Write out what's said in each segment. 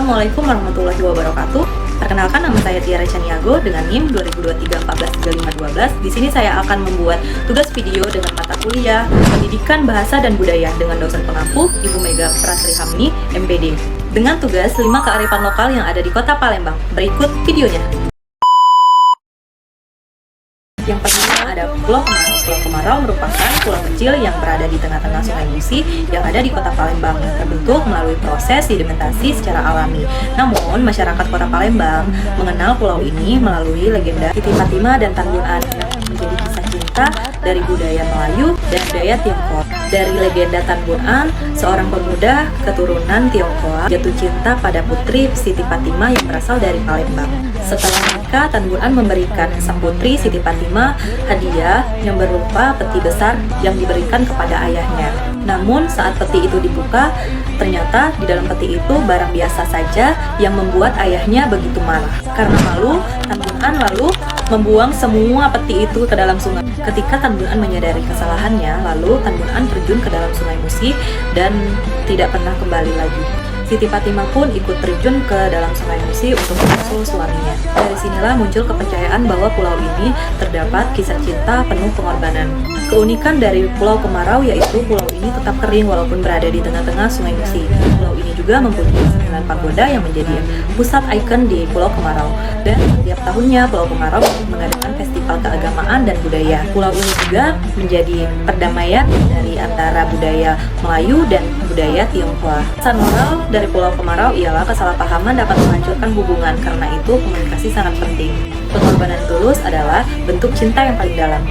Assalamualaikum warahmatullahi wabarakatuh. Perkenalkan, nama saya Tiara Chaniago dengan NIM 2023-143512. Di sini saya akan membuat tugas video dengan mata kuliah Pendidikan Bahasa dan Budaya dengan dosen pengampu Ibu Mega Prasri Hamni, MPD. Dengan tugas 5 kearifan lokal yang ada di Kota Palembang. Berikut videonya. Yang pertama ada Pulau Kemarau. Pulau Kemarau merupakan pulau kecil yang berada di tengah-tengah Sungai Musi yang ada di Kota Palembang yang terbentuk melalui proses sedimentasi secara alami. Namun, masyarakat Kota Palembang mengenal pulau ini melalui legenda Siti Fatimah dan Tan Bun An yang menjadi kisah cinta dari budaya Melayu dan budaya Tionghoa. Dari legenda Tan Bun An, seorang pemuda keturunan Tionghoa jatuh cinta pada putri Siti Fatimah yang berasal dari Palembang. Setelah menikah, Tan Bun An memberikan sang putri Siti Fatimah hadiah yang berupa peti besar yang diberikan kepada ayahnya. Namun saat peti itu dibuka, ternyata di dalam peti itu barang biasa saja yang membuat ayahnya begitu marah. Karena malu, Tan Bun An lalu membuang semua peti itu ke dalam sungai. Ketika Tan Bun An menyadari kesalahannya, lalu Tan Bun An terjun ke dalam Sungai Musi dan tidak pernah kembali lagi. Siti Fatimah pun ikut terjun ke dalam Sungai Musi untuk menyusul suaminya. Dari sinilah muncul kepercayaan bahwa pulau ini terdapat kisah cinta penuh pengorbanan. Keunikan dari Pulau Kemarau yaitu pulau ini tetap kering walaupun berada di tengah-tengah Sungai Musi. Pulau ini juga mempunyai 9 pagoda yang menjadi pusat ikon di Pulau Kemarau. Dan setiap tahunnya Pulau Kemarau mengadakan festival keagamaan dan budaya. Pulau ini juga menjadi perdamaian dari antara budaya Melayu dan budaya Tionghoa. Pesan moral dari Pulau Kemarau ialah kesalahpahaman dapat menghancurkan hubungan, karena itu komunikasi sangat penting. Pengorbanan tulus adalah bentuk cinta yang paling dalam.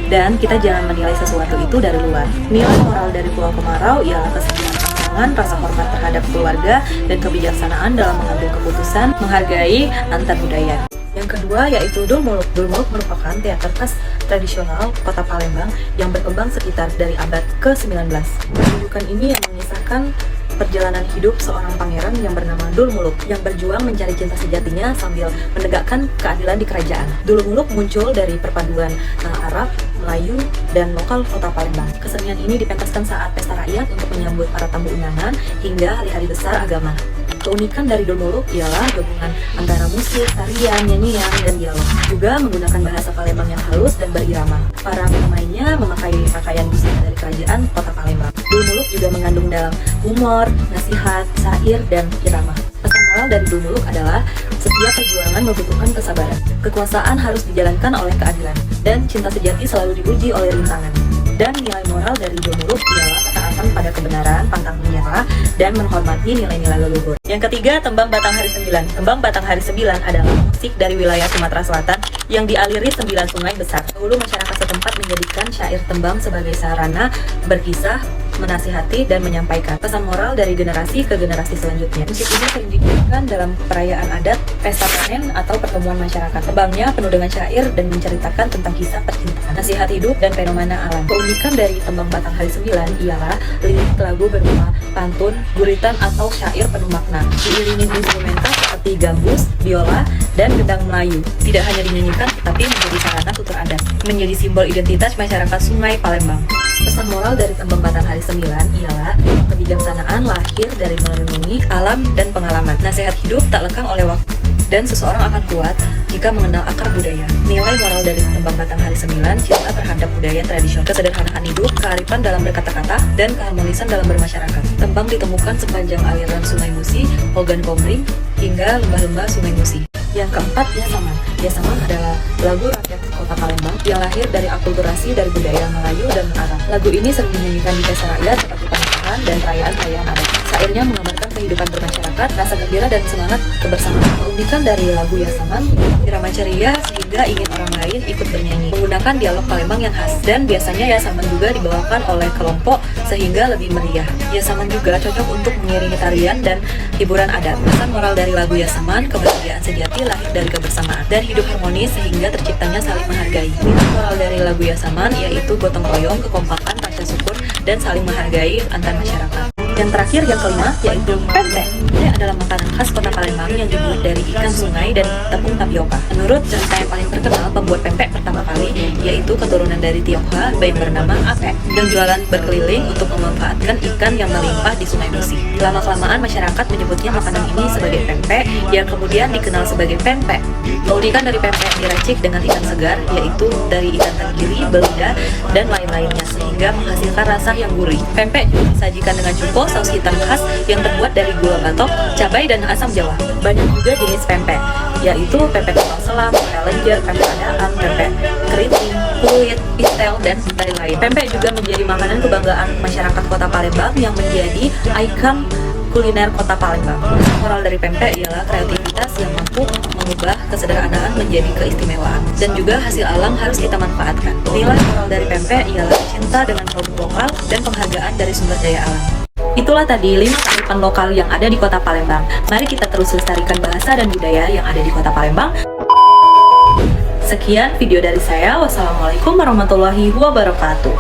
Dan kita jangan menilai sesuatu itu dari luar. Nilai moral dari Pulau Kemarau ialah kesetiaan pasangan, rasa hormat terhadap keluarga, dan kebijaksanaan dalam mengambil keputusan, menghargai antar budaya. Yang kedua yaitu Dul Muluk. Dul Muluk merupakan teater khas tradisional Kota Palembang yang berkembang sekitar dari abad ke-19. Pertunjukan ini yang mengisahkan perjalanan hidup seorang pangeran yang bernama Dul Muluk yang berjuang mencari cinta sejatinya sambil menegakkan keadilan di kerajaan. Dul Muluk muncul dari perpaduan Arab, Melayu, dan lokal Kota Palembang. Kesenian ini dipentaskan saat pesta rakyat untuk menyambut para tamu undangan hingga hari-hari besar agama. Keunikan dari Dul Muluk ialah gabungan antara musik, tarian, nyanyian, dan dialog. Juga menggunakan bahasa Palembang yang halus dan berirama. Para pemainnya memakai pakaian busana dari kerajaan Kota Palembang. Dul Muluk juga mengandung dalam humor, nasihat, syair, dan irama. Pesan moral dari Dul Muluk adalah setiap perjuangan membutuhkan kesabaran. Kekuasaan harus dijalankan oleh keadilan, dan cinta sejati selalu diuji oleh rintangan. Dan nilai moral dari Dul Muluk ialah ketaatan pada kebenaran, pantang menyerah, dan menghormati nilai-nilai leluhur. Yang ketiga, Tembang Batang Hari 9. Tembang Batang Hari 9 adalah musik dari wilayah Sumatera Selatan yang dialiri 9 sungai besar. Dahulu masyarakat setempat menjadikan syair tembang sebagai sarana berkisah, menasihati, dan menyampaikan pesan moral dari generasi ke generasi selanjutnya. Musik ini sering digunakan dalam perayaan adat, pesta panen, atau pertemuan masyarakat. Tembangnya penuh dengan syair dan menceritakan tentang kisah percintaan, nasihat hidup, dan fenomena alam. Keunikan dari Tembang Batang Hari 9 ialah lirik lagu berupa pantun, guritan, atau syair penuh makna, diiringi instrumental seperti gambus, biola, dan gendang Melayu. Tidak hanya dinyanyikan, tetapi menjadi sarana tutur adat, menjadi simbol identitas masyarakat Sungai Palembang. Pesan moral dari Tembang Batang Hari 9 ialah kebijaksanaan lahir dari merenungi alam dan pengalaman. Nasihat hidup tak lekang oleh waktu, dan seseorang akan kuat jika mengenal akar budaya. Nilai moral dari Tembang Batang Hari 9, cinta terhadap budaya tradisional, kesederhanaan hidup, kearifan dalam berkata-kata, dan keharmonisan dalam bermasyarakat. Tembang ditemukan sepanjang aliran Sungai Musi, Hogan Komering, hingga lembah-lembah Sungai Musi. Yang keempat, Yasaman. Yasaman adalah lagu rakyat Kota Palembang yang lahir dari akulturasi dari budaya Melayu dan Arab. Lagu ini sering dinyanyikan di pesta rakyat seperti pernikahan dan perayaan-perayaan adat. Syairnya menggambarkan kehidupan bermasyarakat, rasa gembira, dan semangat kebersamaan. Keunikan dari lagu Yasaman, irama ceria sehingga ingin orang lain ikut bernyanyi. Menggunakan dialog Palembang yang khas, dan biasanya Yasaman juga dibawakan oleh kelompok sehingga lebih meriah. Yasaman juga cocok untuk mengiringi tarian dan hiburan adat. Pesan moral dari lagu Yasaman, kebahagiaan sejati lahir dari kebersamaan dan hidup harmonis sehingga terciptanya saling menghargai. Nilai moral dari lagu Yasaman yaitu gotong royong, kekompakan, rasa syukur, dan saling menghargai antar masyarakat. Yang terakhir, yang kelima, yaitu pempek. Ini adalah makanan khas kota Palembang yang dibuat dari ikan sungai dan tepung tapioka. Menurut cerita yang paling terkenal, pembuat pempek pertama kali yaitu keturunan dari Tionghoa yang bernama Ape, yang jualan berkeliling untuk memanfaatkan ikan yang melimpah di Sungai Musi. Lama-kelamaan masyarakat menyebutnya makanan ini sebagai pempek, yang kemudian dikenal sebagai pempek. Keunikan dari pempek diracik dengan ikan segar, yaitu dari ikan tenggiri, belida, dan lain-lainnya, sehingga menghasilkan rasa yang gurih. Pempek juga disajikan dengan cuko, saus hitam khas yang terbuat dari gula batok, cabai, dan asam jawa. Banyak juga jenis pempek, yaitu pempek kapal selam, pempek lenjer, pempek adaan, pempek keriting, kulit, pistel, dan lain-lain. Pempek juga menjadi makanan kebanggaan masyarakat kota Palembang yang menjadi ikon kuliner kota Palembang. Moral dari pempek ialah kreativitas yang mampu mengubah kesederhanaan menjadi keistimewaan, dan juga hasil alam harus kita manfaatkan. Nilai moral dari pempek ialah cinta dengan produk lokal dan penghargaan dari sumber daya alam. Itulah tadi 5 kearifan lokal yang ada di kota Palembang. Mari kita terus lestarikan bahasa dan budaya yang ada di kota Palembang. Sekian video dari saya. Wassalamualaikum warahmatullahi wabarakatuh.